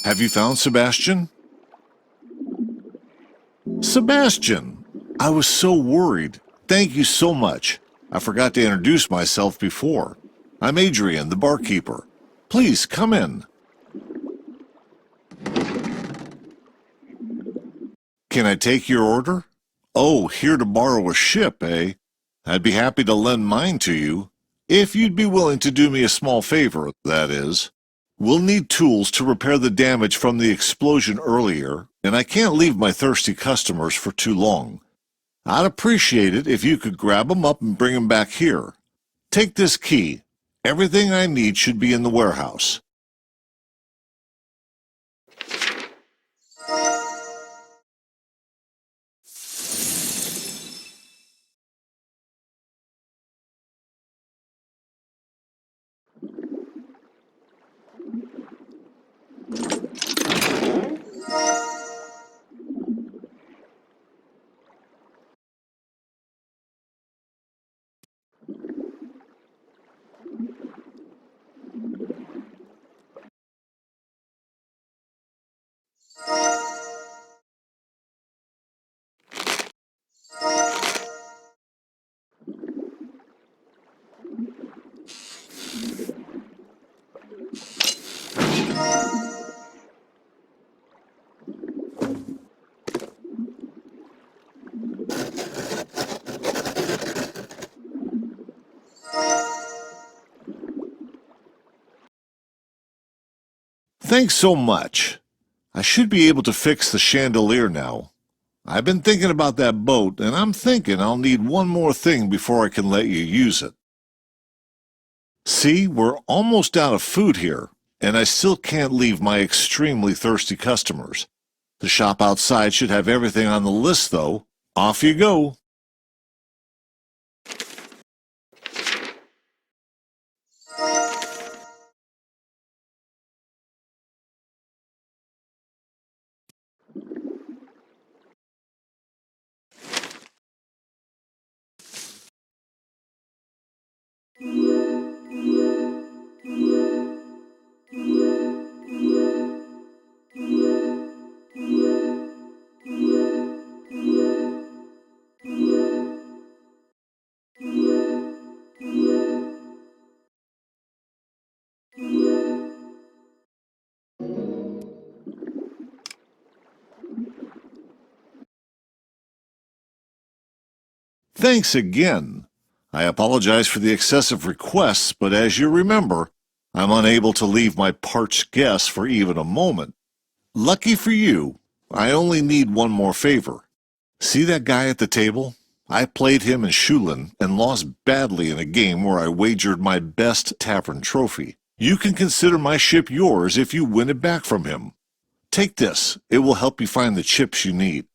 Have you found Sebastian? Sebastian! I was so worried. Thank you so much. I forgot to introduce myself before. I'm Adrian, the barkeeper. Please, come in. Can I take your order? Oh, here to borrow a ship, eh? I'd be happy to lend mine to you. If you'd be willing to do me a small favor, that is. We'll need tools to repair the damage from the explosion earlier, and I can't leave my thirsty customers for too long. I'd appreciate it if you could grab them up and bring them back here. Take this key. Everything I need should be in the warehouse. Thanks so much. I should be able to fix the chandelier now. I've been thinking about that boat, and I'm thinking I'll need one more thing before I can let you use it. See, we're almost out of food here, and I still can't leave my extremely thirsty customers. The shop outside should have everything on the list, though. Off you go. Thanks again. I apologize for the excessive requests, but as you remember, I'm unable to leave my parched guests for even a moment. Lucky for you, I only need one more favor. See that guy at the table? I played him in Shulin and lost badly in a game where I wagered my best tavern trophy. You can consider my ship yours if you win it back from him. Take this. It will help you find the chips you need.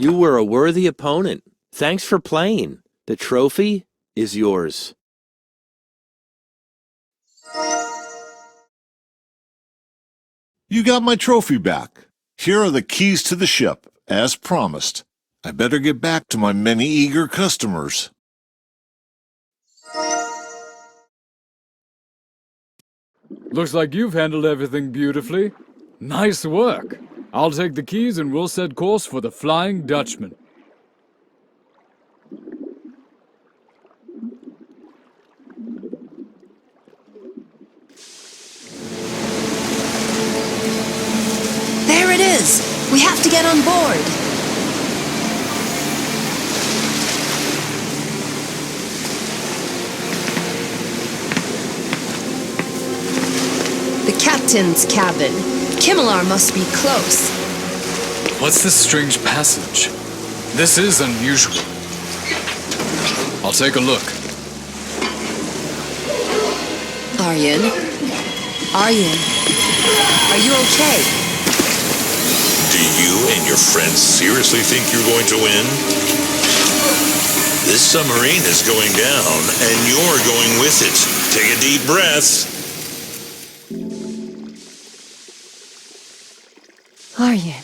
You were a worthy opponent. Thanks for playing. The trophy is yours. You got my trophy back. Here are the keys to the ship, as promised. I better get back to my many eager customers. Looks like you've handled everything beautifully. Nice work. I'll take the keys and we'll set course for the Flying Dutchman. There it is! We have to get on board! The captain's cabin. Kimmelar must be close. What's this strange passage? This is unusual. I'll take a look. Aryan? Aryan? Are you okay? Do you and your friends seriously think you're going to win? This submarine is going down, and you're going with it. Take a deep breath. Aryan.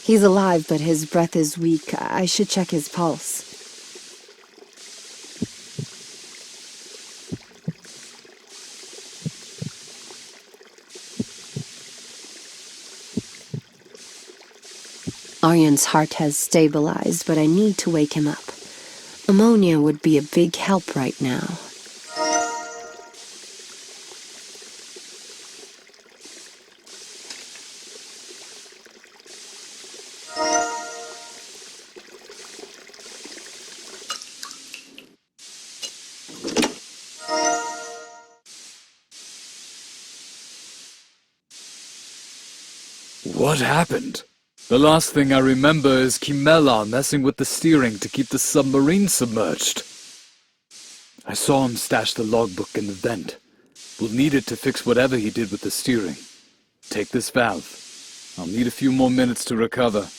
He's alive, but his breath is weak. I should check his pulse. Aryan's heart has stabilized, but I need to wake him up. Ammonia would be a big help right now. What happened? The last thing I remember is Kimmelar messing with the steering to keep the submarine submerged. I saw him stash the logbook in the vent. We'll need it to fix whatever he did with the steering. Take this valve. I'll need a few more minutes to recover.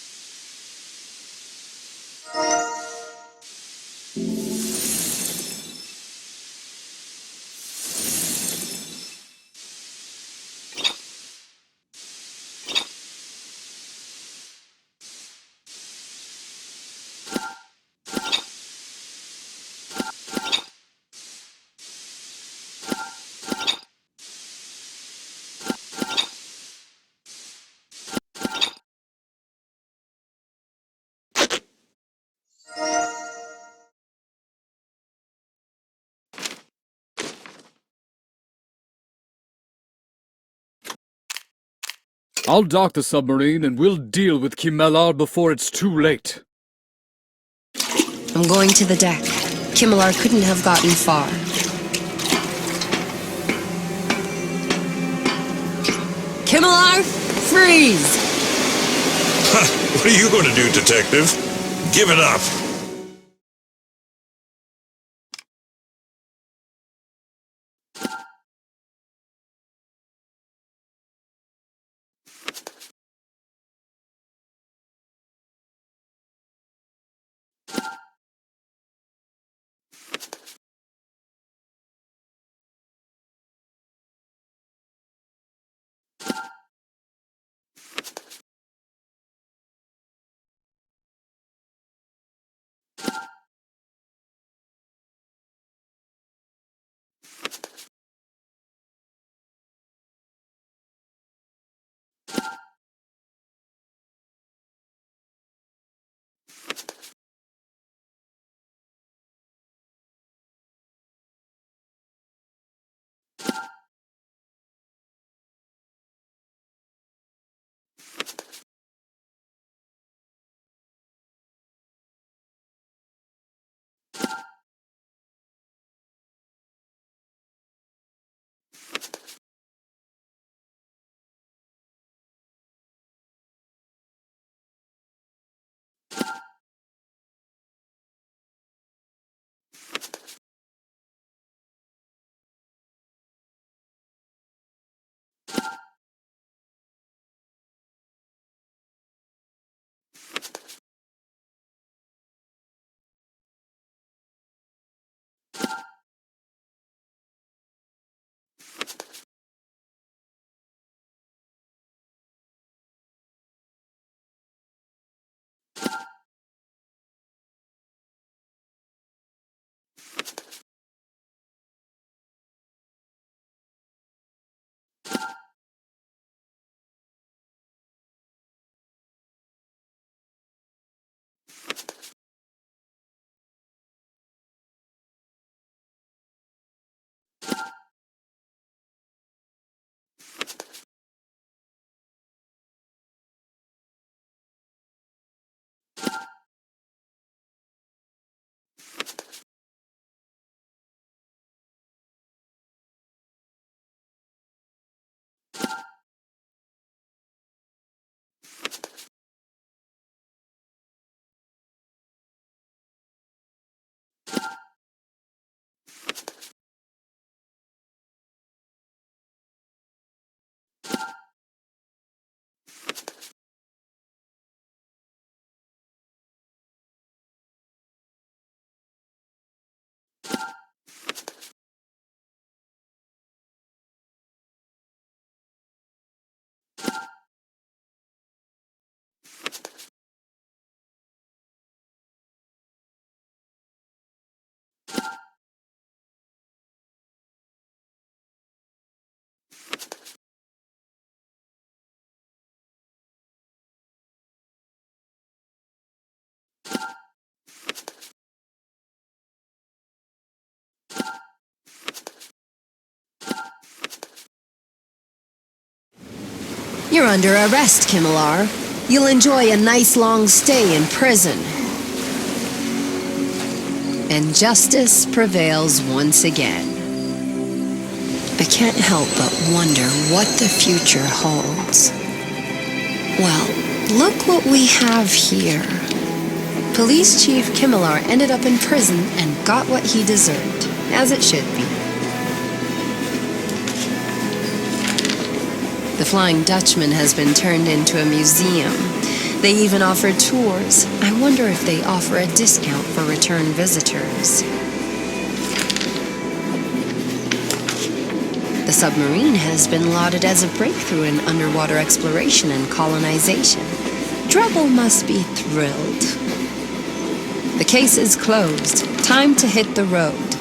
I'll dock the submarine and we'll deal with Kimmelar before it's too late. I'm going to the deck. Kimmelar couldn't have gotten far. Kimmelar, freeze! What are you going to do, detective? Give it up. You're under arrest, Kimmelar. You'll enjoy a nice long stay in prison. And justice prevails once again. I can't help but wonder what the future holds. Well, look what we have here. Police Chief Kimmelar ended up in prison and got what he deserved, as it should be. The Flying Dutchman has been turned into a museum. They even offer tours. I wonder if they offer a discount for return visitors. The submarine has been lauded as a breakthrough in underwater exploration and colonization. Drubble must be thrilled. The case is closed. Time to hit the road.